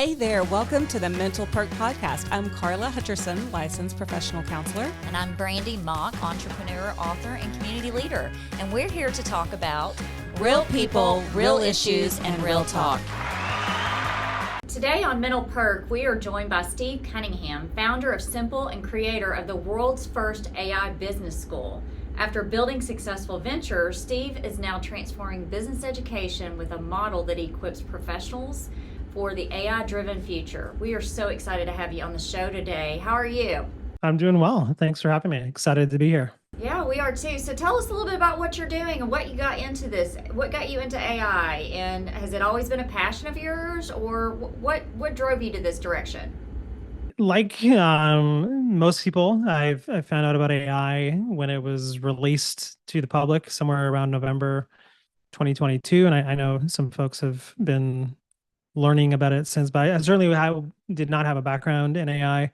Hey there, welcome to the Mental Perk podcast. I'm Carla Hutcherson, licensed professional counselor. And I'm Brandy Mock, entrepreneur, author, and community leader. And we're here to talk about real people, real issues, and real talk. Today on Mental Perk, we are joined by Steve Cunningham, founder of Simple and creator of the world's first AI business school. After building successful ventures, Steve is now transforming business education with a model that equips professionals for the AI-driven future. We are so excited to have you on the show today. How are you? I'm doing well. Thanks for having me. Excited to be here. Yeah, we are too. So tell us a little bit about what you're doing and what you got into this. What got you into AI? And has it always been a passion of yours, or what drove you to this direction? Like most people, I found out about AI when it was released to the public somewhere around November 2022. And I know some folks have been learning about it since, but I did not have a background in AI.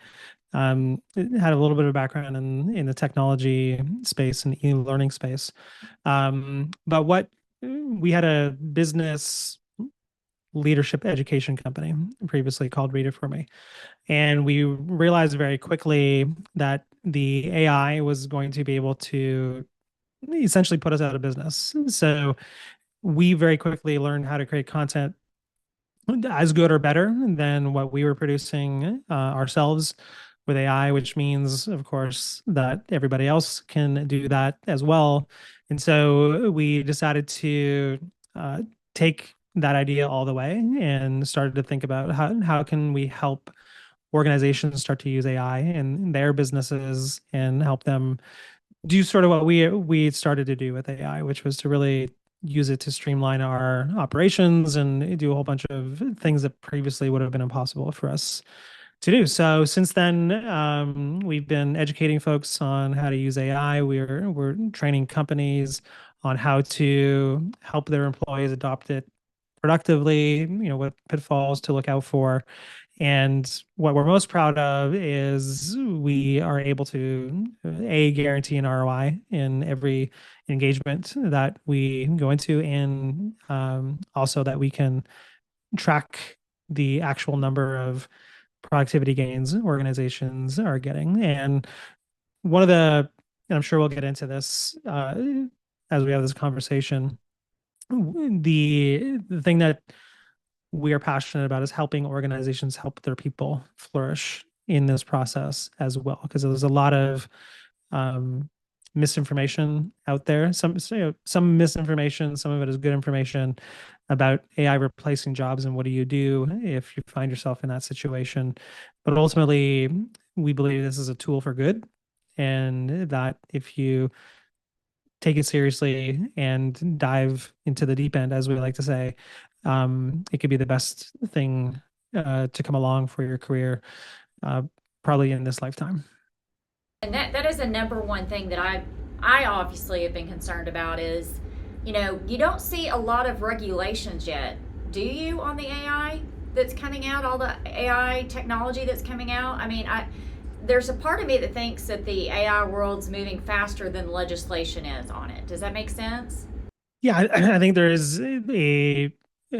Had a little bit of background in the technology space and e-learning space. But we had a business leadership education company previously called Readitfor. And we realized very quickly that the AI was going to be able to essentially put us out of business. So we very quickly learned how to create content as good or better than what we were producing ourselves with AI, which means, of course, that everybody else can do that as well. And so we decided to take that idea all the way and started to think about how can we help organizations start to use AI in their businesses and help them do sort of what we started to do with AI, which was to really use it to streamline our operations and do a whole bunch of things that previously would have been impossible for us to do. So since then, we've been educating folks on how to use AI. We're training companies on how to help their employees adopt it productively, what pitfalls to look out for. And what we're most proud of is we are able to guarantee an ROI in every engagement that we go into, and also that we can track the actual number of productivity gains organizations are getting. And and I'm sure we'll get into this as we have this conversation, the thing that we are passionate about is helping organizations help their people flourish in this process as well, because there's a lot of misinformation out there. Some misinformation, some of it is good information about AI replacing jobs and what do you do if you find yourself in that situation. But ultimately, we believe this is a tool for good, and that if you take it seriously and dive into the deep end, as we like to say, it could be the best thing to come along for your career, probably in this lifetime. And that is a number one thing that I obviously have been concerned about is, you don't see a lot of regulations yet, do you, on the AI that's coming out, all the AI technology that's coming out? I mean, there's a part of me that thinks that the AI world's moving faster than legislation is on it. Does that make sense? Yeah, I think there is a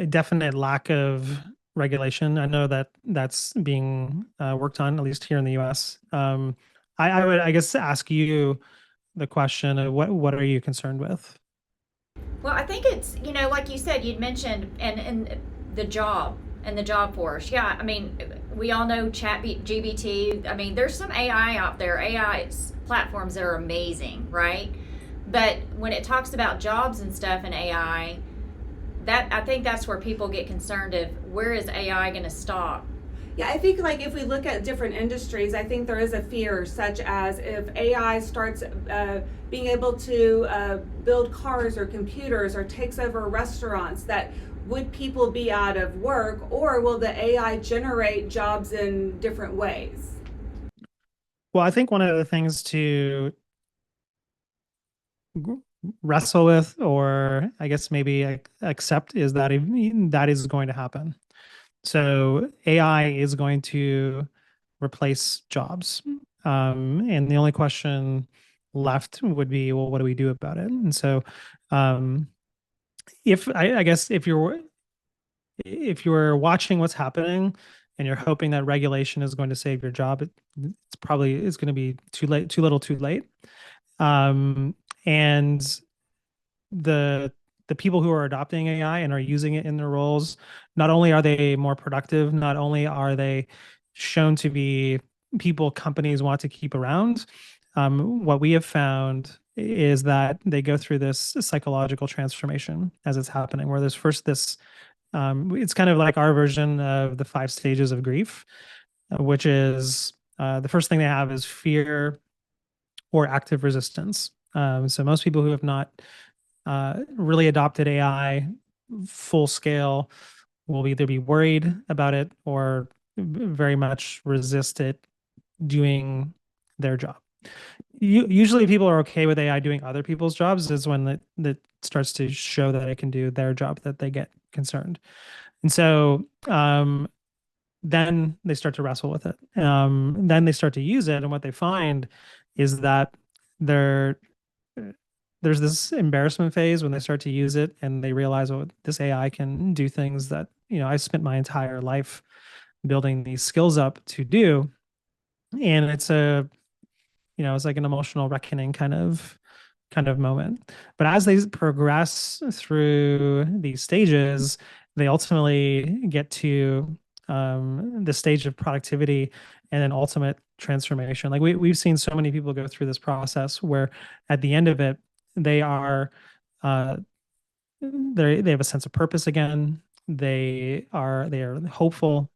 definite lack of regulation. I know that that's being worked on, at least here in the U.S. I would, I guess, ask you the question of what are you concerned with? Well, I think it's, like you said, you'd mentioned, and the job and the job force. Yeah, I mean, we all know GBT. I mean, there's some AI out there, AI platforms that are amazing, right? But when it talks about jobs and stuff in AI, I think that's where people get concerned of where is AI going to stop? Yeah, I think like if we look at different industries, I think there is a fear such as if AI starts being able to build cars or computers or takes over restaurants, that would people be out of work, or will the AI generate jobs in different ways? Well, I think one of the things to wrestle with, or I guess maybe accept, is that that is going to happen. So AI is going to replace jobs. And the only question left would be, well, what do we do about it? And so I guess if you're if you're watching what's happening and you're hoping that regulation is going to save your job, it's going to be too late, too little, too late. And the people who are adopting AI and are using it in their roles, not only are they more productive, not only are they shown to be people companies want to keep around, what we have found is that they go through this psychological transformation as it's happening, where there's first this, it's kind of like our version of the 5 stages of grief, which is the first thing they have is fear or active resistance. So most people who have not really adopted AI full scale will either be worried about it or very much resist it doing their job. Usually people are okay with AI doing other people's jobs. Is when that starts to show that it can do their job that they get concerned. And so then they start to wrestle with it. Then they start to use it, and what they find is that they're there's this embarrassment phase when they start to use it and they realize, oh, this AI can do things that, I spent my entire life building these skills up to do. And it's it's like an emotional reckoning kind of moment. But as they progress through these stages, they ultimately get to the stage of productivity and then ultimate transformation. Like we've seen so many people go through this process where at the end of it, they are they have a sense of purpose again. They are hopeful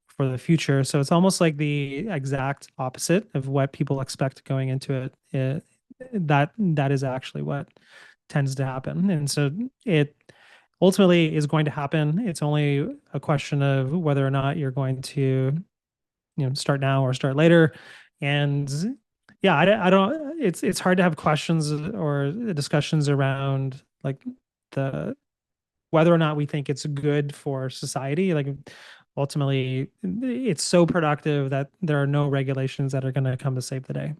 for the future. So it's almost like the exact opposite of what people expect going into it. That is actually what tends to happen. And so it ultimately is going to happen. It's only a question of whether or not you're going to, start now or start later. And yeah, I don't, it's hard to have questions or discussions around like the whether or not we think it's good for society. Like ultimately it's so productive that there are no regulations that are going to come to save the day.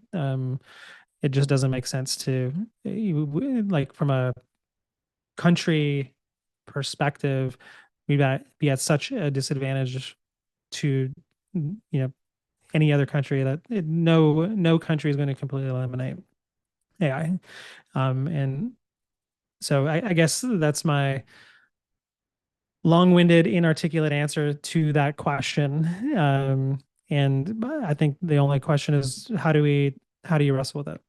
It just doesn't make sense to like from a country perspective, we'd be at such a disadvantage to any other country that no country is going to completely eliminate AI. And so I guess that's my long-winded, inarticulate answer to that question. And I think the only question is how do you wrestle with it?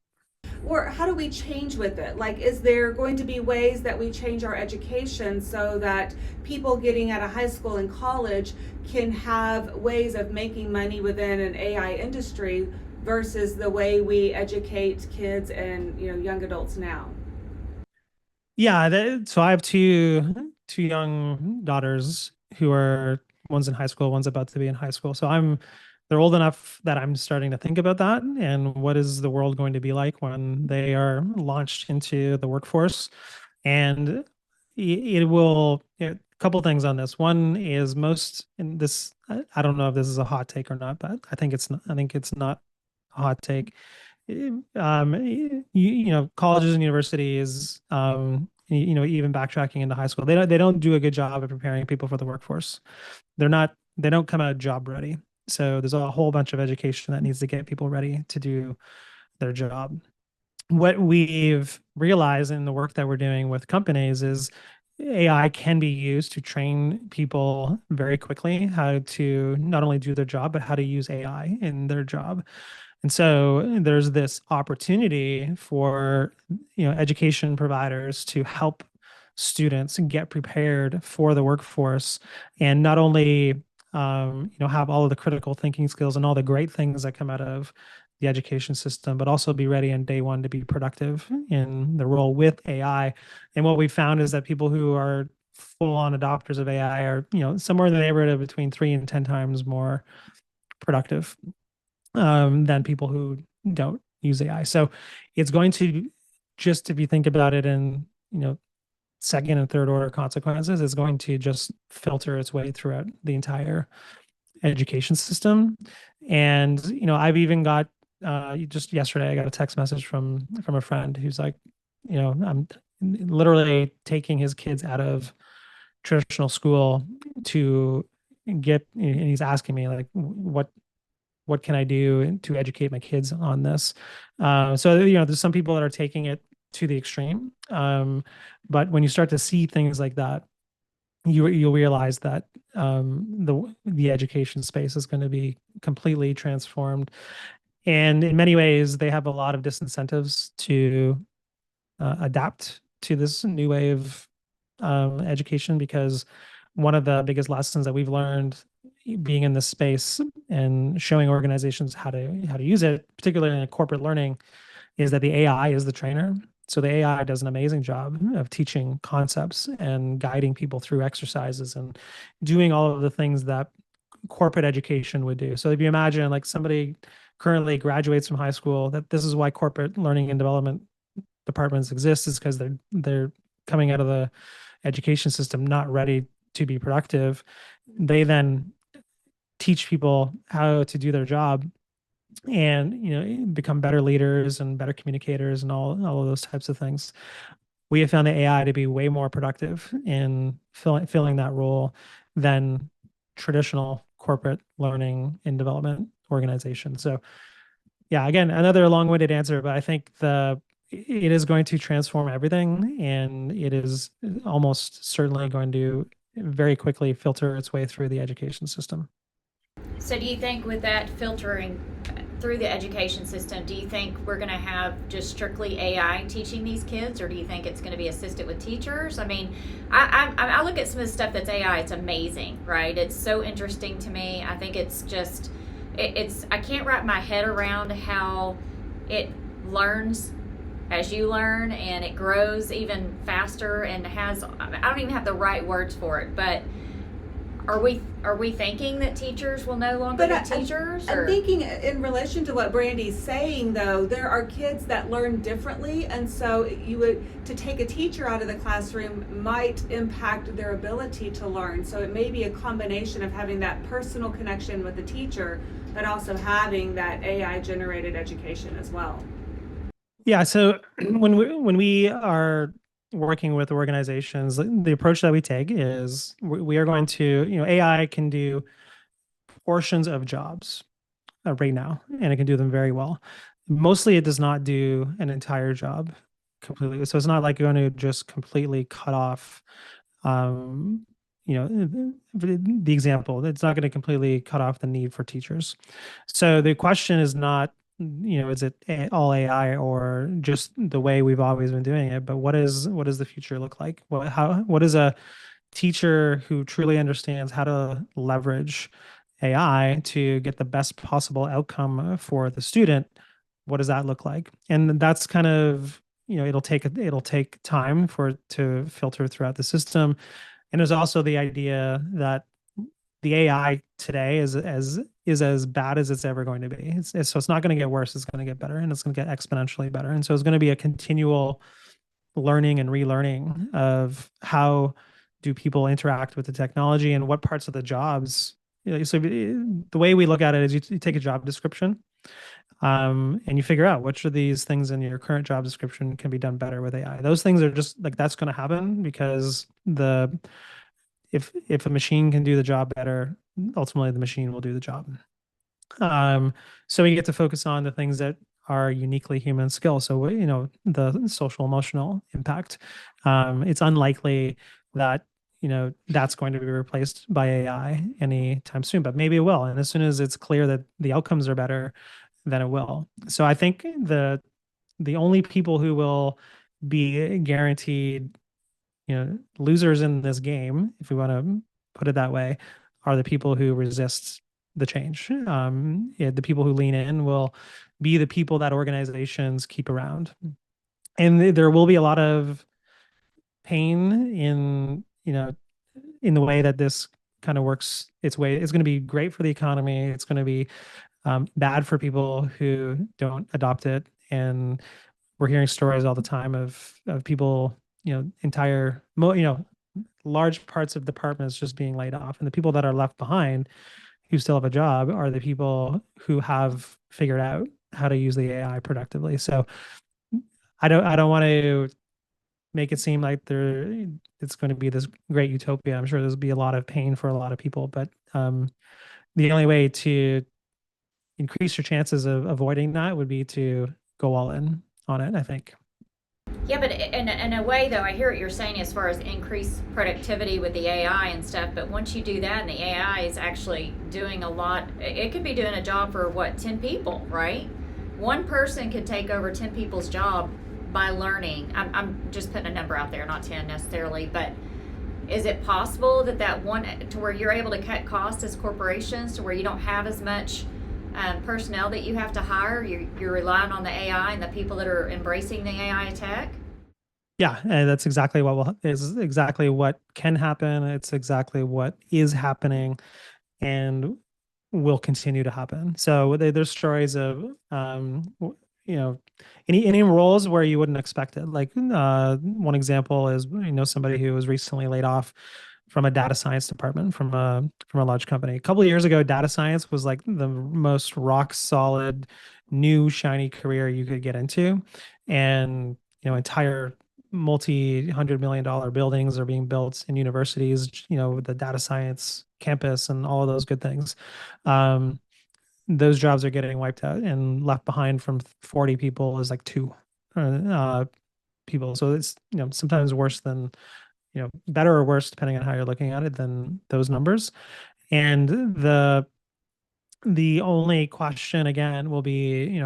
Or how do we change with it? Like, is there going to be ways that we change our education so that people getting out of high school and college can have ways of making money within an AI industry versus the way we educate kids and young adults now? Yeah, so I have two young daughters who are one's in high school, one's about to be in high school. So they're old enough that I'm starting to think about that and what is the world going to be like when they are launched into the workforce. And it will a couple things on this. One is in this, I don't know if this is a hot take or not, but I think it's not a hot take. Colleges and universities, even backtracking into high school, they don't do a good job of preparing people for the workforce. They don't come out job ready. So there's a whole bunch of education that needs to get people ready to do their job. What we've realized in the work that we're doing with companies is AI can be used to train people very quickly how to not only do their job, but how to use AI in their job. And so there's this opportunity for education providers to help students get prepared for the workforce and not only have all of the critical thinking skills and all the great things that come out of the education system, but also be ready on day one to be productive in the role with AI. And what we found is that people who are full-on adopters of AI are somewhere in the neighborhood of between 3 and 10 times more productive than people who don't use AI. So it's going to, just if you think about it in second and third order consequences, it's going to just filter its way throughout the entire education system. And I've even got just yesterday I got a text message from a friend who's like, I'm literally taking his kids out of traditional school to get, and he's asking me like, what can I do to educate my kids on this? So, there's some people that are taking it to the extreme. But when you start to see things like that, you'll realize that the education space is going to be completely transformed. And in many ways, they have a lot of disincentives to adapt to this new way of education, because one of the biggest lessons that we've learned being in this space and showing organizations how to use it, particularly in corporate learning, is that the AI is the trainer. So the AI does an amazing job of teaching concepts and guiding people through exercises and doing all of the things that corporate education would do. So if you imagine like somebody currently graduates from high school, that this is why corporate learning and development departments exist, is because they're coming out of the education system not ready to be productive. They then teach people how to do their job and become better leaders and better communicators and all of those types of things. We have found the AI to be way more productive in filling that role than traditional corporate learning and development organizations. So yeah, again, another long-winded answer, but I think it is going to transform everything, and it is almost certainly going to very quickly filter its way through the education system. So do you think with that filtering through the education system, do you think we're going to have just strictly AI teaching these kids, or do you think it's going to be assisted with teachers? I mean, I look at some of the stuff that's AI. It's amazing, right? It's so interesting to me. I think it's just, I can't wrap my head around how it learns as you learn, and it grows even faster and I don't even have the right words for it, but are we thinking that teachers will no longer be teachers? I'm thinking in relation to what Brandy's saying, though, there are kids that learn differently, and so to take a teacher out of the classroom might impact their ability to learn. So it may be a combination of having that personal connection with the teacher, but also having that AI generated education as well. Yeah. So when we are working with organizations, the approach that we take is we are going to, AI can do portions of jobs right now, and it can do them very well. Mostly it does not do an entire job completely. So it's not like you're going to just completely cut off, the example. It's not going to completely cut off the need for teachers. So the question is not, is it all AI or just the way we've always been doing it? But what does the future look like? What is a teacher who truly understands how to leverage AI to get the best possible outcome for the student? What does that look like? And that's kind of, it'll take time for it to filter throughout the system. And there's also the idea that the AI today is as bad as it's ever going to be. So it's not going to get worse. It's going to get better, and it's going to get exponentially better. And so it's going to be a continual learning and relearning of how do people interact with the technology and what parts of the jobs. So the way we look at it is you take a job description, and you figure out which of these things in your current job description can be done better with AI. Those things are just like, that's going to happen because if a machine can do the job better, ultimately the machine will do the job. So we get to focus on the things that are uniquely human skills. So, the social emotional impact. It's unlikely that, that's going to be replaced by AI anytime soon, but maybe it will. And as soon as it's clear that the outcomes are better, then it will. So I think the only people who will be guaranteed, losers in this game, if we want to put it that way, are the people who resist the change. The people who lean in will be the people that organizations keep around. And there will be a lot of pain in the way that this kind of works its way. It's going to be great for the economy. It's going to be bad for people who don't adopt it. And we're hearing stories all the time of people, large parts of departments just being laid off. And the people that are left behind who still have a job are the people who have figured out how to use the AI productively. So I don't want to make it seem like it's going to be this great utopia. I'm sure there's be a lot of pain for a lot of people, but the only way to increase your chances of avoiding that would be to go all in on it, I think. Yeah, but in a way, though, I hear what you're saying as far as increased productivity with the AI and stuff. But once you do that, and the AI is actually doing a lot, it could be doing a job for 10 people, right? One person could take over 10 people's job by learning. I'm just putting a number out there, not 10 necessarily, but is it possible that one to where you're able to cut costs as corporations to where you don't have as much personnel that you have to hire? You're relying on the AI and the people that are embracing the AI tech. Yeah, and that's exactly is exactly what can happen. It's exactly what is happening, and will continue to happen. So there's stories of any roles where you wouldn't expect it. Like one example is somebody who was recently laid off from a data science department from a large company. A couple of years ago, data science was like the most rock solid, new shiny career you could get into, and entire multi-$100 million buildings are being built in universities. The data science campus and all of those good things. Those jobs are getting wiped out, and left behind from 40 people is like 2 people. So it's sometimes worse than better or worse depending on how you're looking at it than those numbers. And the only question again will be,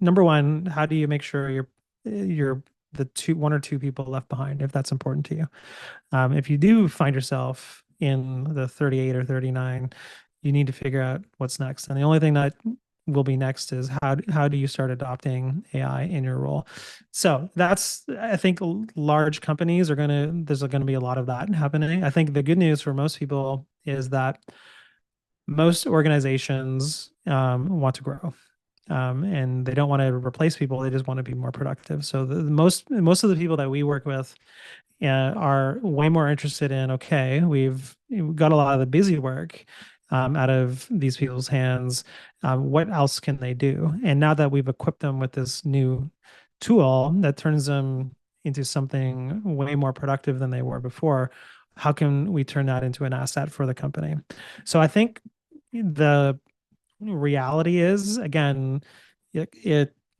number one, how do you make sure you're the 1 or 2 people left behind, if that's important to you? If you do find yourself in the 38 or 39, you need to figure out what's next. And the only thing that will be next is how do you start adopting AI in your role? So that's, I think large companies there's going to be a lot of that happening. I think the good news for most people is that most organizations want to grow. And they don't want to replace people. They just want to be more productive. So most of the people that we work with are way more interested in, okay, we've got a lot of the busy work out of these people's hands. What else can they do? And now that we've equipped them with this new tool that turns them into something way more productive than they were before, how can we turn that into an asset for the company? So I think the reality is, again,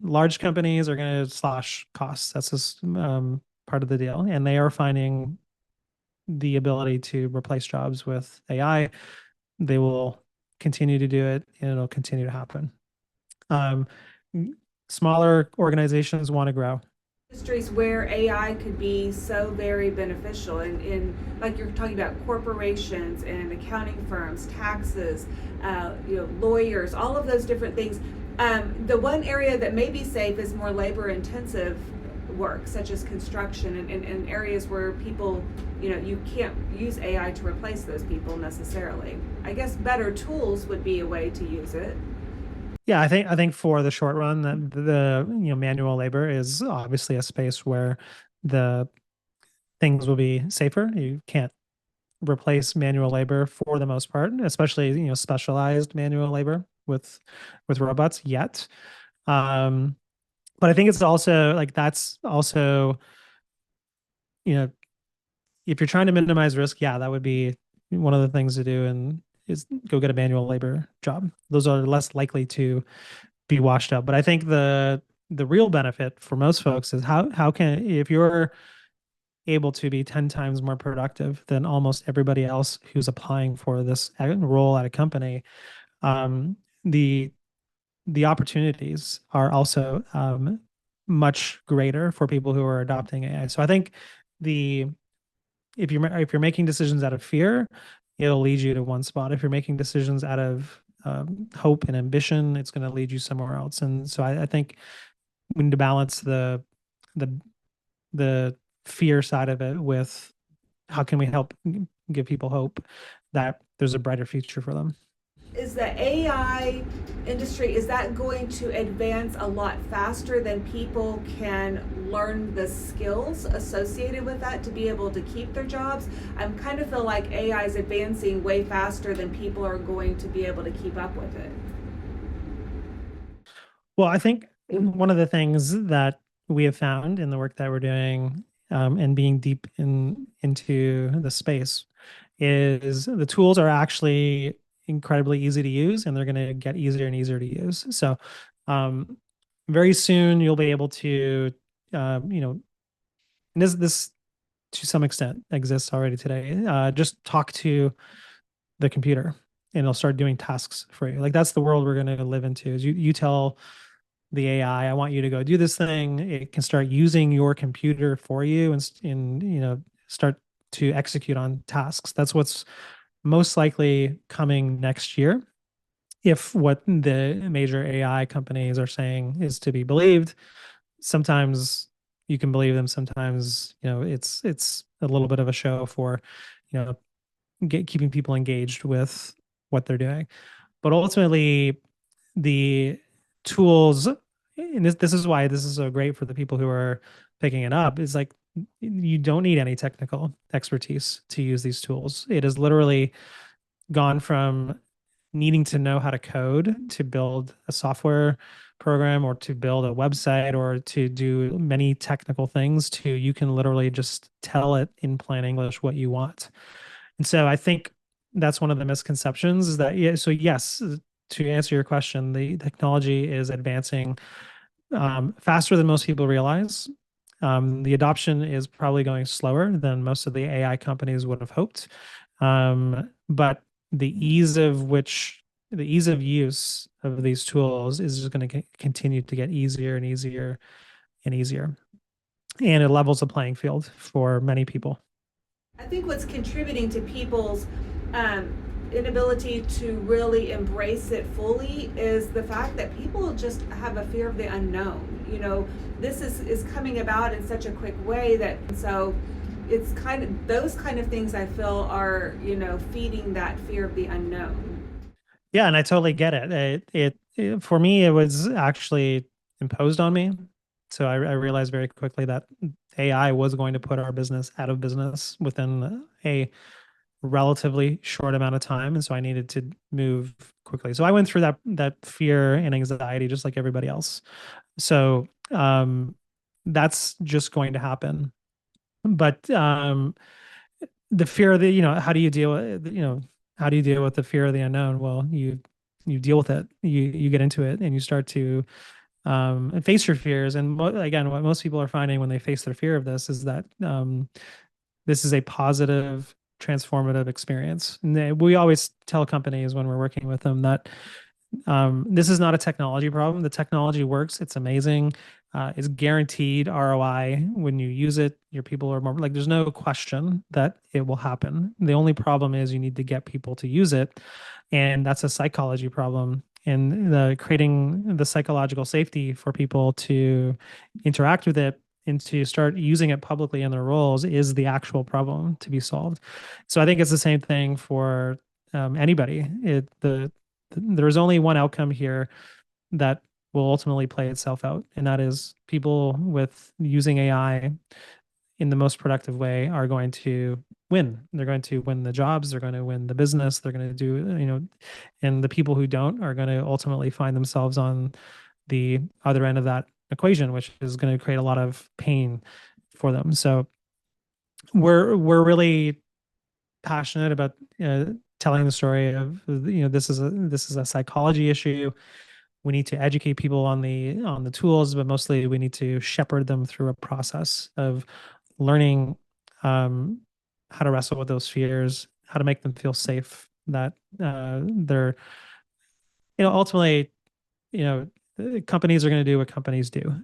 large companies are going to slash costs. That's just part of the deal, and they are finding the ability to replace jobs with AI. They will continue to do it, and it'll continue to happen. Smaller organizations want to grow. Industries where AI could be so very beneficial, in like you're talking about corporations and accounting firms, taxes, lawyers, all of those different things. The one area that may be safe is more labor intensive work, such as construction, and areas where people, you can't use AI to replace those people necessarily. I guess better tools would be a way to use it. Yeah, I think for the short run, that the manual labor is obviously a space where the things will be safer. You can't replace manual labor for the most part, especially specialized manual labor with robots yet. But I think it's also that's also if you're trying to minimize risk, yeah, that would be one of the things to do, and is go get a manual labor job. Those are less likely to be washed out. But I think the real benefit for most folks is how can, if you're able to be 10 times more productive than almost everybody else who's applying for this role at a company, the opportunities are also much greater for people who are adopting AI. So I think if you're making decisions out of fear, it'll lead you to one spot. If you're making decisions out of hope and ambition, it's going to lead you somewhere else. And so I think we need to balance the fear side of it with how can we help give people hope that there's a brighter future for them. Is the AI industry, is that going to advance a lot faster than people can learn the skills associated with that to be able to keep their jobs? I kind of feel like AI is advancing way faster than people are going to be able to keep up with it. Well, I think one of the things that we have found in the work that we're doing and being deep into the space, is the tools are actually incredibly easy to use, and they're going to get easier and easier to use. So very soon you'll be able to, and this to some extent exists already today. Just talk to the computer and it'll start doing tasks for you. Like that's the world we're going to live into. Is you tell the AI, I want you to go do this thing. It can start using your computer for you and start to execute on tasks. That's what's most likely coming next year, if what the major AI companies are saying is to be believed. Sometimes you can believe them. Sometimes it's a little bit of a show for keeping people engaged with what they're doing. But ultimately, the tools, and this is why this is so great for the people who are picking it up, is like you don't need any technical expertise to use these tools. It has literally gone from needing to know how to code to build a software program or to build a website or to do many technical things to you can literally just tell it in plain English what you want. And so I think that's one of the misconceptions is that, yeah, so yes, to answer your question, the technology is advancing faster than most people realize. The adoption is probably going slower than most of the AI companies would have hoped. But the ease of use of these tools is just going to continue to get easier and easier and easier. And it levels the playing field for many people. I think what's contributing to people's inability to really embrace it fully is the fact that people just have a fear of the unknown. This is coming about in such a quick way that, so it's kind of those kind of things I feel are, feeding that fear of the unknown. Yeah, and I totally get it. It for me, it was actually imposed on me. So I realized very quickly that AI was going to put our business out of business within a relatively short amount of time. And so I needed to move quickly. So I went through that fear and anxiety just like everybody else. So that's just going to happen. But the fear of how do you deal with, how do you deal with the fear of the unknown? Well, you deal with it. You get into it and you start to face your fears. And again, what most people are finding when they face their fear of this is that this is a positive, transformative experience. And we always tell companies when we're working with them that this is not a technology problem. The technology works. It's amazing. It's guaranteed ROI when you use it. Your people are more like, there's no question that it will happen. The only problem is you need to get people to use it. And that's a psychology problem. And creating the psychological safety for people to interact with it and to start using it publicly in their roles is the actual problem to be solved. So I think it's the same thing for anybody. There's only one outcome here that will ultimately play itself out, and that is people with using AI in the most productive way are going to win. They're going to win the jobs, they're going to win the business, they're going to do, and the people who don't are going to ultimately find themselves on the other end of that equation, which is going to create a lot of pain for them. So we're really passionate about telling the story of this is a psychology issue. We need to educate people on the tools, but mostly we need to shepherd them through a process of learning how to wrestle with those fears, how to make them feel safe, that they're ultimately companies are going to do what companies do.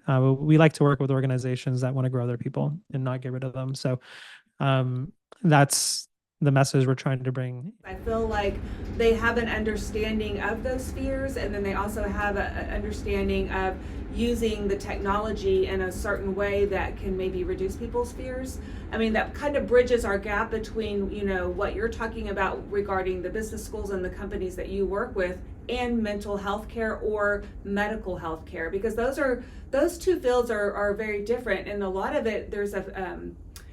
We like to work with organizations that want to grow their people and not get rid of them. So that's the message we're trying to bring. I feel like they have an understanding of those fears, and then they also have an understanding of using the technology in a certain way that can maybe reduce people's fears. I mean, that kind of bridges our gap between, what you're talking about regarding the business schools and the companies that you work with and mental health care or medical health care, because those two fields are very different. And a lot of it, there's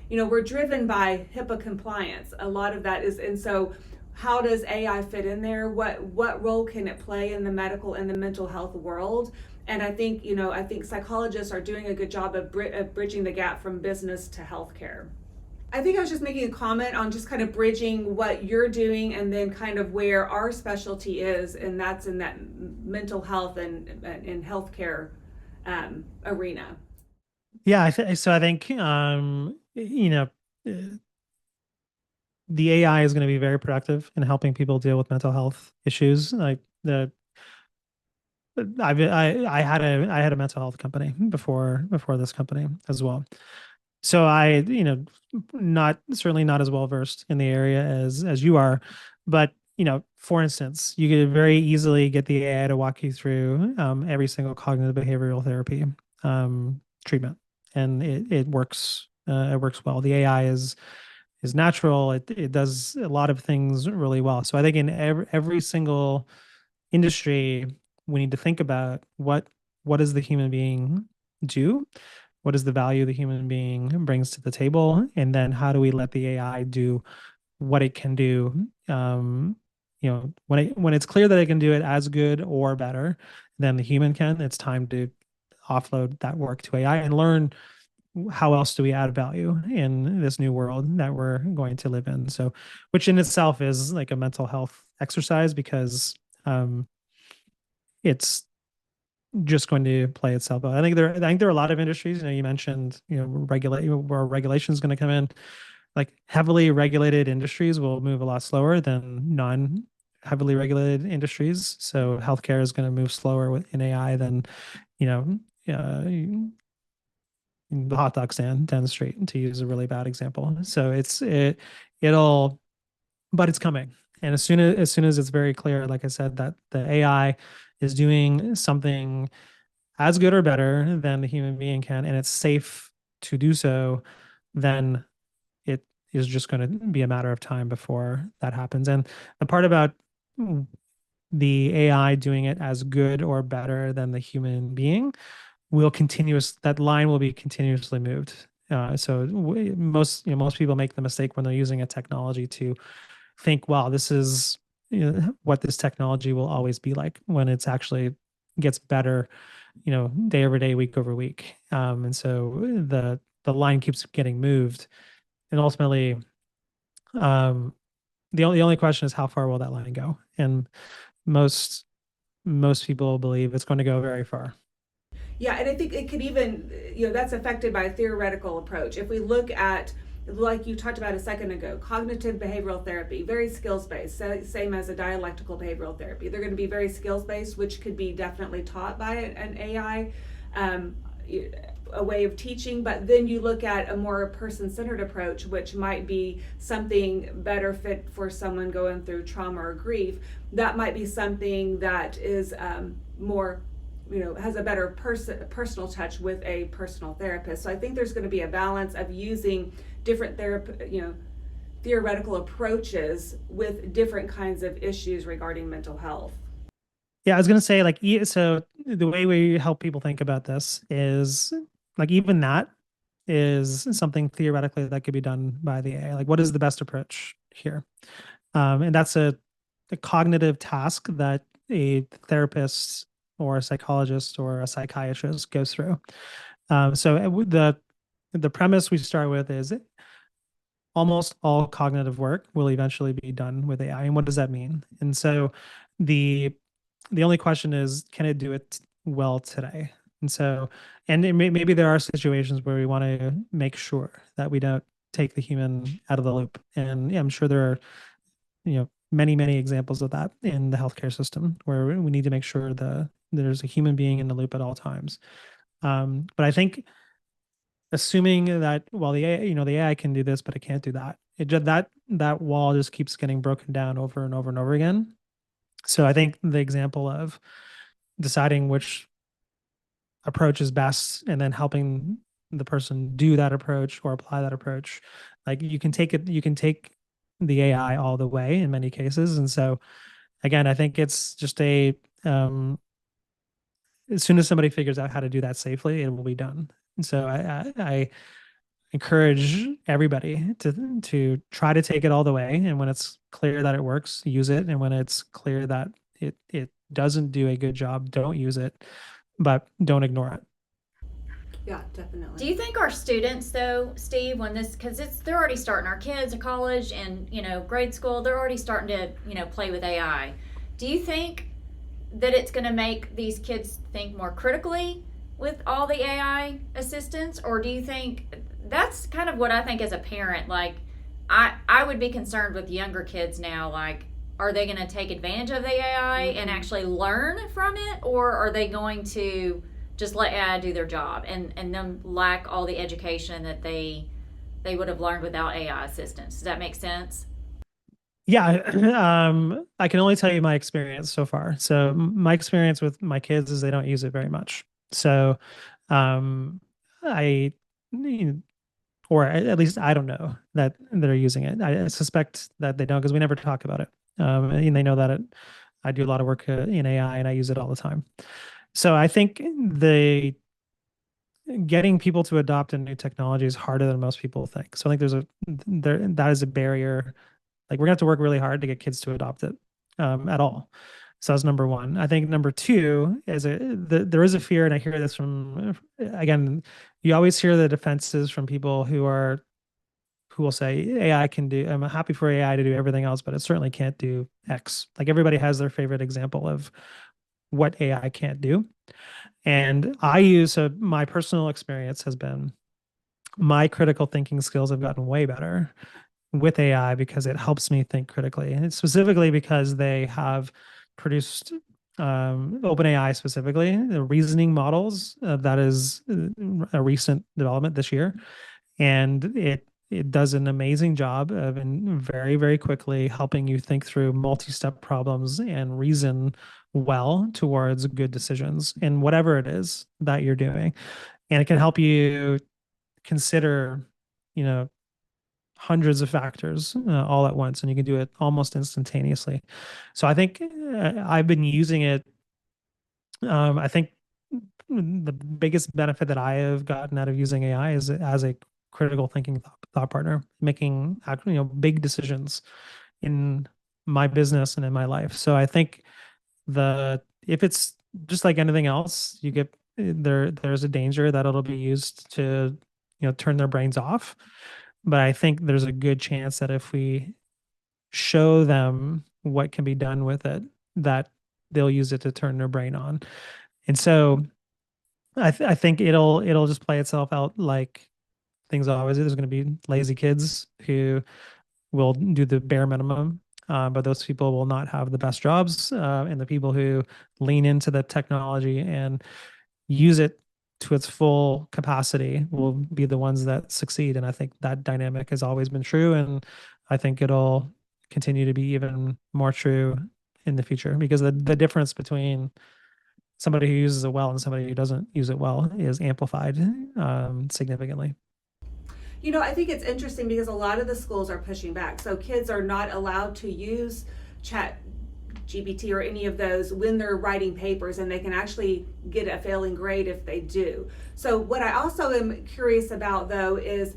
we're driven by HIPAA compliance. A lot of that is, and so how does AI fit in there? What role can it play in the medical and the mental health world? And I think, I think psychologists are doing a good job of bridging the gap from business to healthcare. I think I was just making a comment on just kind of bridging what you're doing and then kind of where our specialty is, and that's in that mental health and in healthcare arena. Yeah, so. I think the AI is going to be very productive in helping people deal with mental health issues. Like I had a mental health company before this company as well. So I, not certainly not as well versed in the area as you are, but for instance, you could very easily get the AI to walk you through every single cognitive behavioral therapy treatment, and it works. It works well. The AI is natural. It does a lot of things really well. So I think in every single industry, we need to think about what does the human being do? What is the value the human being brings to the table? And then how do we let the AI do what it can do? When it's clear that it can do it as good or better than the human can, it's time to offload that work to AI and learn how else do we add value in this new world that we're going to live in. So, which in itself is like a mental health exercise, because it's just going to play itself out. I think there are a lot of industries. You mentioned, where regulation is going to come in. Like heavily regulated industries will move a lot slower than non-heavily regulated industries. So healthcare is going to move slower in AI than, the hot dog stand down the street, to use a really bad example. So it'll, but it's coming. And as soon as it's very clear, like I said, that the AI is doing something as good or better than the human being can, and it's safe to do so, then it is just going to be a matter of time before that happens. And the part about the AI doing it as good or better than the human being that line will be continuously moved. So most people make the mistake when they're using a technology to think, wow, this is what this technology will always be like, when it's actually gets better, day over day, week over week. And so the line keeps getting moved, and ultimately, the only question is, how far will that line go? And most people believe it's going to go very far. Yeah, and I think it could even, that's affected by a theoretical approach. If we look at, like you talked about a second ago, cognitive behavioral therapy, very skills-based, same as a dialectical behavioral therapy. They're going to be very skills-based, which could be definitely taught by an AI, a way of teaching. But then you look at a more person-centered approach, which might be something better fit for someone going through trauma or grief. That might be something that is more, has a better personal touch with a personal therapist. So I think there's going to be a balance of using different theoretical approaches with different kinds of issues regarding mental health. Yeah, I was going to say, so the way we help people think about this is, even that is something theoretically that could be done by the AI. Like, what is the best approach here? And that's a cognitive task that a therapist or a psychologist or a psychiatrist goes through. So the premise we start with is almost all cognitive work will eventually be done with AI. And what does that mean? And so the only question is, can it do it well today? And so, maybe there are situations where we want to make sure that we don't take the human out of the loop. And yeah, I'm sure there are, many examples of that in the healthcare system, where we need to make sure there's a human being in the loop at all times. But I think, assuming that, well, the AI can do this, but it can't do that, that wall just keeps getting broken down over and over and over again. So I think the example of deciding which approach is best and then helping the person do that approach or apply that approach, like you can take the AI all the way in many cases. And so again, I think it's just as soon as somebody figures out how to do that safely, it will be done. And so I encourage everybody to try to take it all the way. And when it's clear that it works, use it. And when it's clear that it doesn't do a good job, don't use it, but don't ignore it. Yeah, definitely. Do you think our students, though, Steve, when this, because they're already starting, our kids in college and grade school, they're already starting to play with AI. Do you think that it's going to make these kids think more critically with all the AI assistance, or do you think that's kind of what I think as a parent? Like, I would be concerned with younger kids now. Like, are they going to take advantage of the AI and actually learn from it, or are they going to just let AI do their job and them lack all the education that they would have learned without AI assistance? Does that make sense? Yeah, I can only tell you my experience so far. So my experience with my kids is they don't use it very much. So I, or at least I don't know that they're using it. I suspect that they don't because we never talk about it. And they know that I do a lot of work in AI and I use it all the time. So I think getting people to adopt a new technology is harder than most people think. So I think that is a barrier. Like we're gonna have to work really hard to get kids to adopt it at all. So that's number one. I think number two is there is a fear, and I hear this from, again, you always hear the defenses from people who will say AI can do. I'm happy for AI to do everything else, but it certainly can't do X. Like everybody has their favorite example of what AI can't do. And so my personal experience has been my critical thinking skills have gotten way better with AI because it helps me think critically. And it's specifically because they have produced OpenAI specifically, the reasoning models. That is a recent development this year. And it does an amazing job of very, very quickly helping you think through multi-step problems and reason well towards good decisions in whatever it is that you're doing. And it can help you consider, hundreds of factors all at once, and you can do it almost instantaneously. So I think I've been using it. I think the biggest benefit that I have gotten out of using AI is as a critical thinking thought partner, making big decisions in my business and in my life. So I think if it's just like anything else, there's a danger that it'll be used to turn their brains off. But I think there's a good chance that if we show them what can be done with it, that they'll use it to turn their brain on. And so I think it'll just play itself out like things always do. There's going to be lazy kids who will do the bare minimum, but those people will not have the best jobs. And the people who lean into the technology and use it to its full capacity will be the ones that succeed. And I think that dynamic has always been true. And I think it'll continue to be even more true in the future because the difference between somebody who uses it well and somebody who doesn't use it well is amplified significantly. I think it's interesting because a lot of the schools are pushing back. So kids are not allowed to use chat GPT or any of those when they're writing papers, and they can actually get a failing grade if they do. So what I also am curious about though is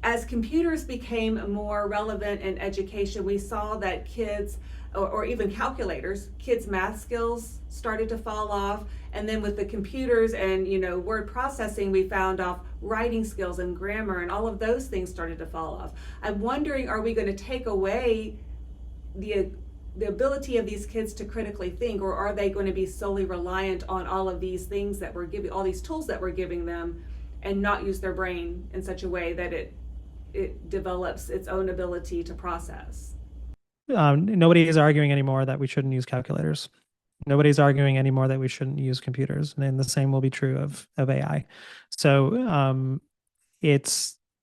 as computers became more relevant in education, we saw that kids or even calculators, kids' math skills started to fall off. And then with the computers and word processing, we found off writing skills and grammar and all of those things started to fall off. I'm wondering, are we going to take away the ability of these kids to critically think, or are they going to be solely reliant on all of these things that we're giving, all these tools that we're giving them, and not use their brain in such a way that it develops its own ability to process? Nobody is arguing anymore that we shouldn't use calculators. Nobody's arguing anymore that we shouldn't use computers, and then the same will be true of AI. So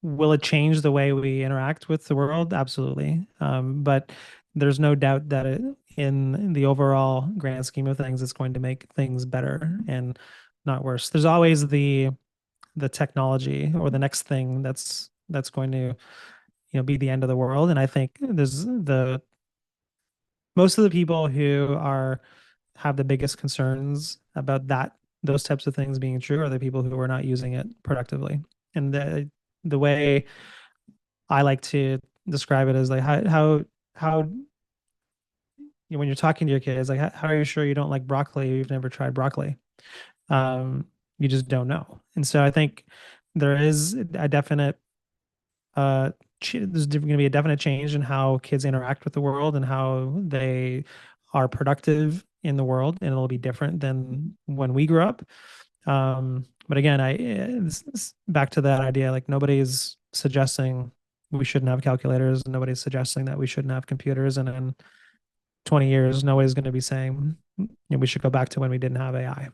will it change the way we interact with the world? Absolutely. But there's no doubt that in the overall grand scheme of things, it's going to make things better and not worse. There's always the technology or the next thing that's going to be the end of the world. And I think there's most of the people who have the biggest concerns about those types of things being true are the people who are not using it productively. And the way I like to describe it is like how when you're talking to your kids, like how are you sure you don't like broccoli? You've never tried broccoli. Um, you just don't know. And so I think there is a definite there's going to be a definite change in how kids interact with the world and how they are productive in the world, and it'll be different than when we grew up. But again, it's back to that idea, like nobody's suggesting we shouldn't have calculators, and nobody's suggesting that we shouldn't have computers, and in 20 years, nobody's going to be saying we should go back to when we didn't have AI.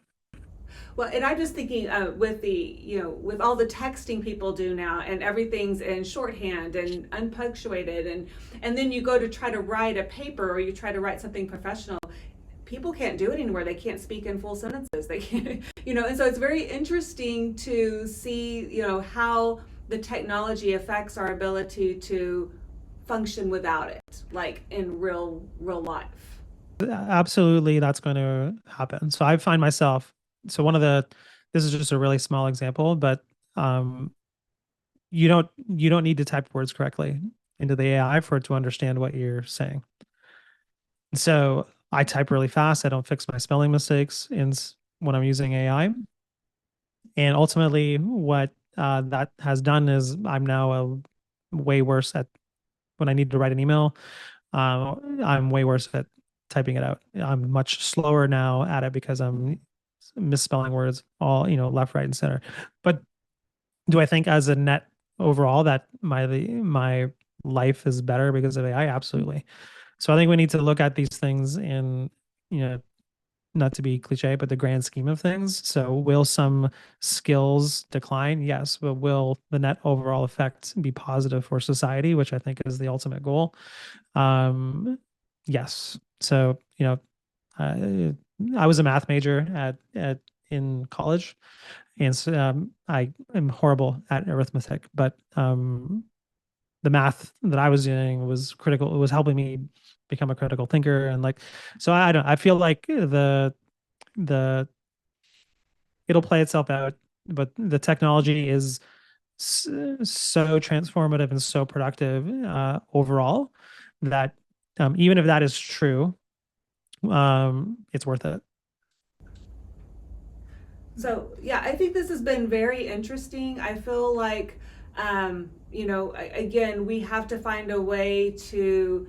Well, and I'm just thinking with with all the texting people do now, and everything's in shorthand and unpunctuated, and then you go to try to write a paper or you try to write something professional. People can't do it anymore. They can't speak in full sentences. They can't, and so it's very interesting to see, how the technology affects our ability to function without it, like in real life. Absolutely, that's going to happen. So I find myself, so this is just a really small example, but um, you don't need to type words correctly into the AI for it to understand what you're saying. And so I type really fast. I don't fix my spelling mistakes when I'm using AI. And ultimately, what that has done is I'm now way worse at when I need to write an email. I'm way worse at typing it out. I'm much slower now at it because I'm misspelling words all, left, right, and center. But do I think as a net overall that my life is better because of AI? Absolutely. So I think we need to look at these things in, not to be cliche, but the grand scheme of things. So will some skills decline? Yes. But will the net overall effect be positive for society, which I think is the ultimate goal? Yes. So, I was a math major in college, and so, I am horrible at arithmetic, but the math that I was doing was critical. It was helping me become a critical thinker, and like, so I don't. I feel like the it'll play itself out, but the technology is so transformative and so productive overall that even if that is true, it's worth it. So yeah, I think this has been very interesting. I feel like, again, we have to find a way to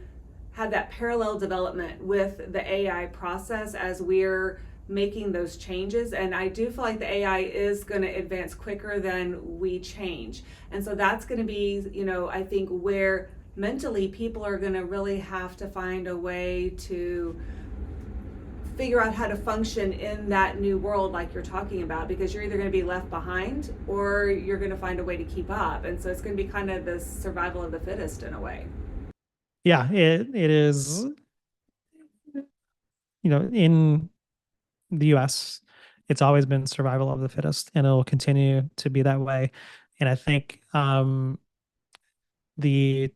have that parallel development with the AI process as we're making those changes. And I do feel like the AI is going to advance quicker than we change. And so that's going to be, I think where mentally people are going to really have to find a way to figure out how to function in that new world like you're talking about, because you're either going to be left behind or you're going to find a way to keep up. And so it's going to be kind of the survival of the fittest in a way. Yeah, it is, in the US, it's always been survival of the fittest, and it'll continue to be that way. And I think the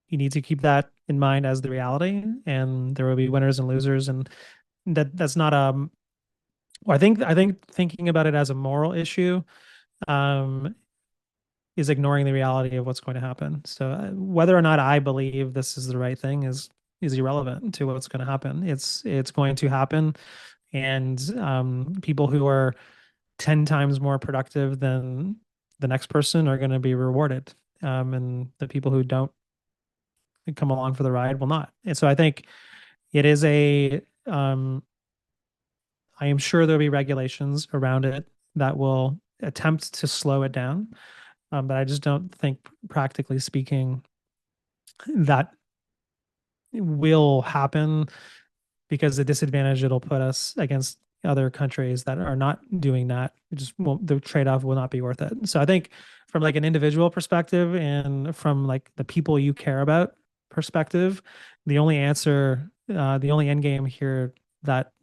you need to keep that in mind as the reality, and there will be winners and losers, and that's not well, I think thinking about it as a moral issue um is ignoring the reality of what's going to happen. So whether or not I believe this is the right thing is irrelevant to what's going to happen. It's going to happen, and people who are 10 times more productive than the next person are going to be rewarded, and the people who don't come along for the ride will not. And so I think it is I am sure there'll be regulations around it that will attempt to slow it down. But I just don't think, practically speaking, that will happen, because the disadvantage it'll put us against other countries that are not doing that, it just won't, the trade-off will not be worth it. So I think from like an individual perspective and from like the people you care about perspective, the only end game here that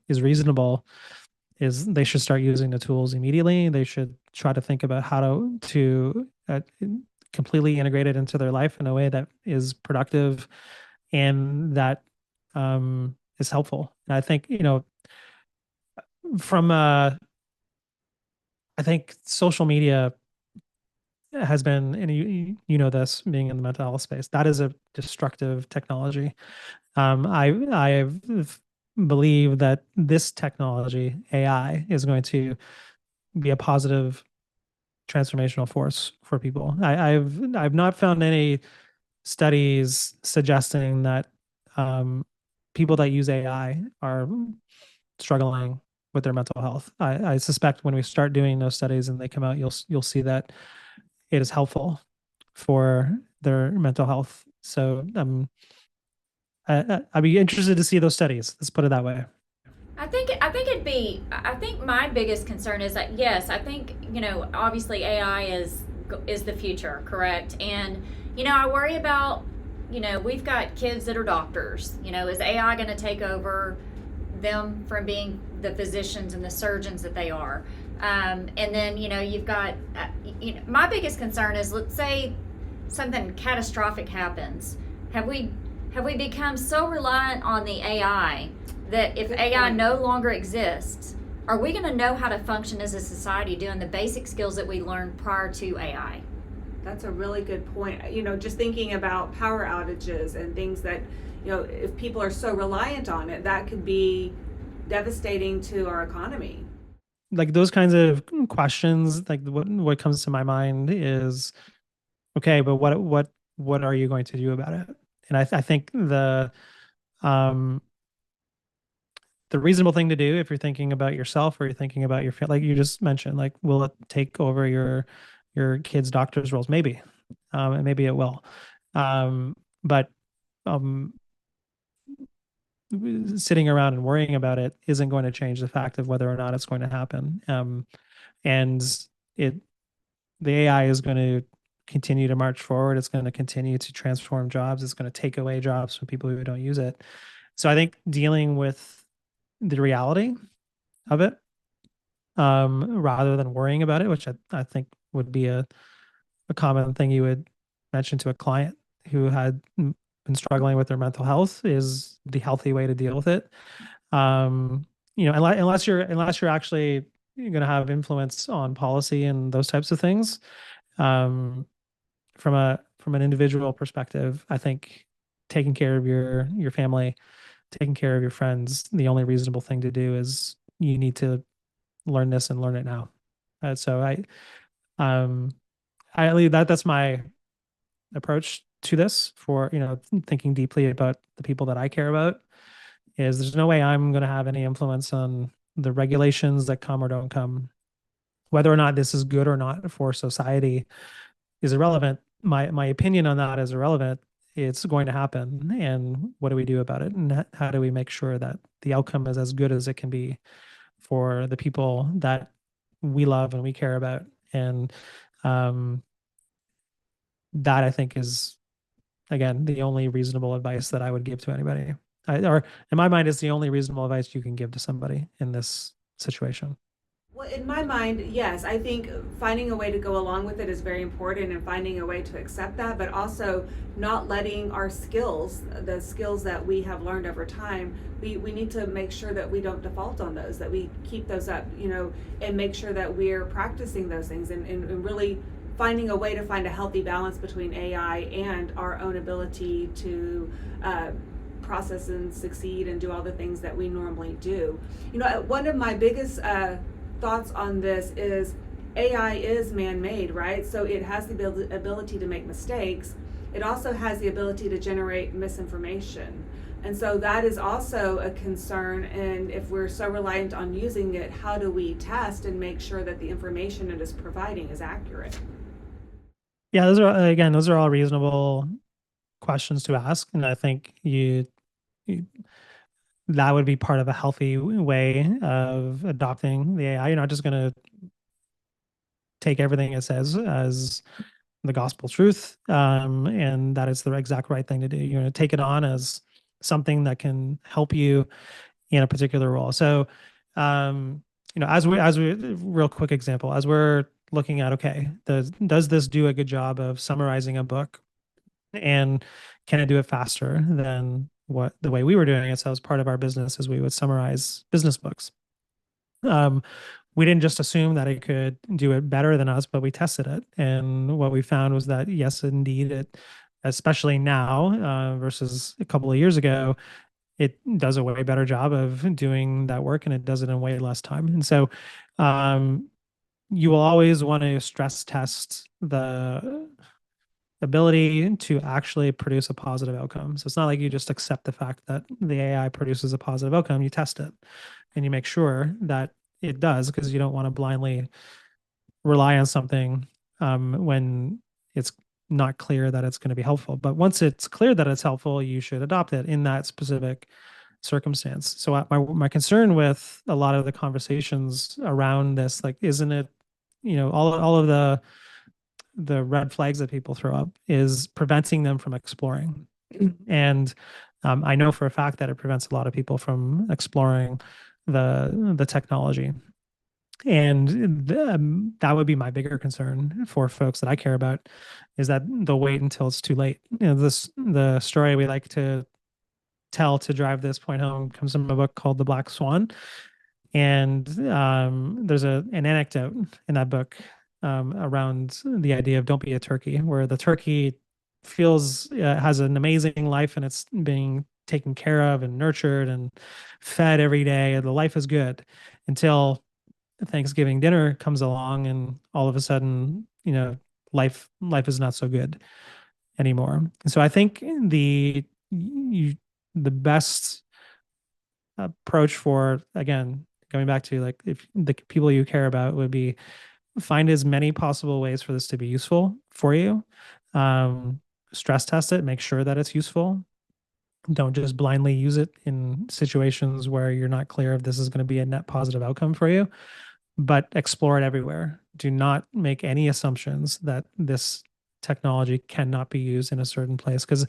is reasonable is they should start using the tools immediately. They should try to think about how to completely integrate it into their life in a way that is productive and that is helpful. And I think, from I think social media has been, and you know this, being in the mental health space, that is a destructive technology. I believe that this technology, AI, is going to be a positive transformational force for people. I've not found any studies suggesting that people that use AI are struggling with their mental health. I suspect when we start doing those studies and they come out, you'll see that it is helpful for their mental health. So I'd be interested to see those studies. Let's put it that way. I think my biggest concern is that, yes, I think, obviously AI is the future, correct? And, I worry about, we've got kids that are doctors. Is AI going to take over them from being the physicians and the surgeons that they are? And then, you've got, my biggest concern is, let's say something catastrophic happens. Have we become so reliant on the AI that if AI no longer exists, are we going to know how to function as a society doing the basic skills that we learned prior to AI? That's a really good point. Just thinking about power outages and things that, if people are so reliant on it, that could be devastating to our economy. Like those kinds of questions, like what comes to my mind is, okay, but what are you going to do about it? And I think the reasonable thing to do, if you're thinking about yourself or you're thinking about your like you just mentioned, like, will it take over your kids' doctors' roles? Maybe, and maybe it will, but sitting around and worrying about it isn't going to change the fact of whether or not it's going to happen. And the AI is going to continue to march forward. It's going to continue to transform jobs. It's going to take away jobs from people who don't use it. So I think dealing with the reality of it, rather than worrying about it, which I think would be a common thing you would mention to a client who had been struggling with their mental health, is the healthy way to deal with it. Unless you're actually going to have influence on policy and those types of things, from an individual perspective, I think taking care of your family, taking care of your friends, the only reasonable thing to do is you need to learn this and learn it now. So I leave that's my approach to this for, thinking deeply about the people that I care about, is there's no way I'm going to have any influence on the regulations that come or don't come. Whether or not this is good or not for society is irrelevant. My opinion on that is irrelevant. It's going to happen, and what do we do about it, and how do we make sure that the outcome is as good as it can be for the people that we love and we care about? And that, I think, is, again, the only reasonable advice that I would give to anybody, or in my mind, is the only reasonable advice you can give to somebody in this situation. Well, in my mind, yes, I think finding a way to go along with it is very important, and finding a way to accept that, but also not letting our skills, the skills that we have learned over time, we need to make sure that we don't default on those, that we keep those up, and make sure that we're practicing those things, and really finding a way to find a healthy balance between AI and our own ability to process and succeed and do all the things that we normally do. One of my biggest thoughts on this is AI is man-made, right? So it has the ability to make mistakes. It also has the ability to generate misinformation. And so that is also a concern. And if we're so reliant on using it, how do we test and make sure that the information it is providing is accurate? Yeah, those are all reasonable questions to ask. And I think that would be part of a healthy way of adopting the AI. You're not just going to take everything it says as the gospel truth, and that is the exact right thing to do. You're going to take it on as something that can help you in a particular role. So, as we real quick example, as we're looking at, okay, does this do a good job of summarizing a book, and can it do it faster than the way we were doing it? So as part of our business is we would summarize business books. we didn't just assume that it could do it better than us, but we tested it. And what we found was that, yes, indeed, it, especially now versus a couple of years ago, it does a way better job of doing that work, and it does it in way less time. And so you will always want to stress test the ability to actually produce a positive outcome. So it's not like you just accept the fact that the AI produces a positive outcome. You test it and you make sure that it does, because you don't want to blindly rely on something when it's not clear that it's going to be helpful. But once it's clear that it's helpful, you should adopt it in that specific circumstance. So my concern with a lot of the conversations around this, like, isn't it, all of the red flags that people throw up is preventing them from exploring. And I know for a fact that it prevents a lot of people from exploring the technology. And that would be my bigger concern for folks that I care about, is that they'll wait until it's too late. The story we like to tell to drive this point home comes from a book called The Black Swan. And there's an anecdote in that book around the idea of don't be a turkey, where the turkey feels has an amazing life and it's being taken care of and nurtured and fed every day, and the life is good until Thanksgiving dinner comes along, and all of a sudden, life is not so good anymore. And so I think the best approach for, again, going back to, like, if the people you care about, would be find as many possible ways for this to be useful for you. Stress test it, make sure that it's useful. Don't just blindly use it in situations where you're not clear if this is going to be a net positive outcome for you, but explore it everywhere. Do not make any assumptions that this technology cannot be used in a certain place, because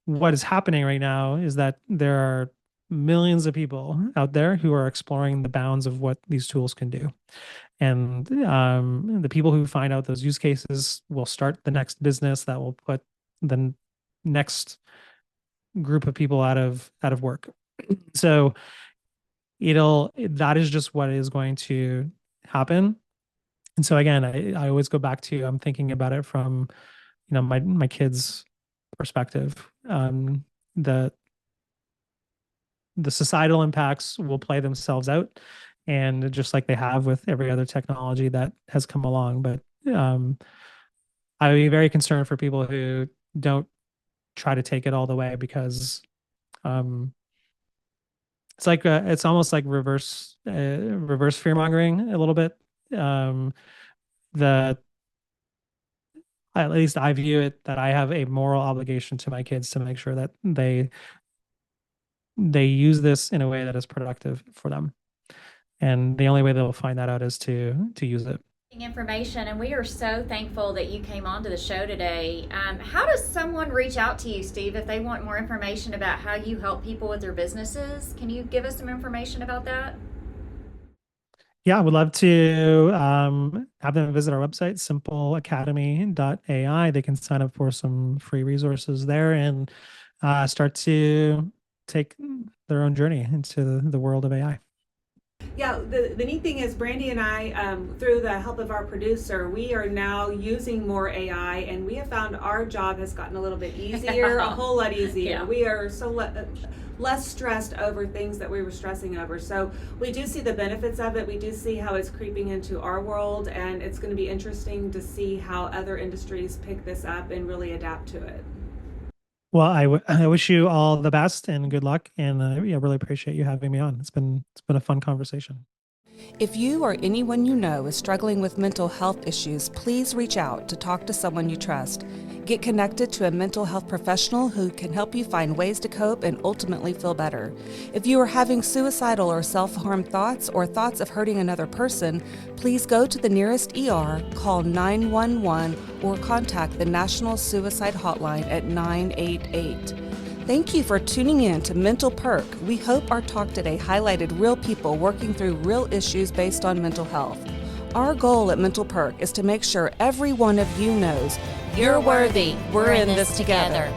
what is happening right now is that there are millions of people out there who are exploring the bounds of what these tools can do. And the people who find out those use cases will start the next business that will put the next group of people out of work. So that is just what is going to happen. And so again, I always go back to, I'm thinking about it from, my kids' perspective. The societal impacts will play themselves out, and just like they have with every other technology that has come along. But I would be very concerned for people who don't try to take it all the way, because it's like it's almost like reverse fear mongering a little bit. At least I view it that I have a moral obligation to my kids to make sure that they use this in a way that is productive for them. And the only way they'll find that out is to use it. Information, and we are so thankful that you came on to the show today. How does someone reach out to you, Steve, if they want more information about how you help people with their businesses? Can you give us some information about that? Yeah, I would love to have them visit our website, simpleacademy.ai. They can sign up for some free resources there and start to take their own journey into the world of AI. Yeah, the neat thing is Brandy and I, through the help of our producer, we are now using more AI, and we have found our job has gotten a little bit easier, a whole lot easier. Yeah. We are so less stressed over things that we were stressing over. So we do see the benefits of it. We do see how it's creeping into our world, and it's going to be interesting to see how other industries pick this up and really adapt to it. Well, I wish you all the best and good luck, and yeah, really appreciate you having me on. It's been a fun conversation. If you or anyone you know is struggling with mental health issues, please reach out to talk to someone you trust. Get connected to a mental health professional who can help you find ways to cope and ultimately feel better. If you are having suicidal or self-harm thoughts or thoughts of hurting another person, please go to the nearest ER, call 911, or contact the National Suicide Hotline at 988. Thank you for tuning in to Mental Perk. We hope our talk today highlighted real people working through real issues based on mental health. Our goal at Mental Perk is to make sure every one of you knows you're worthy. We're in this together.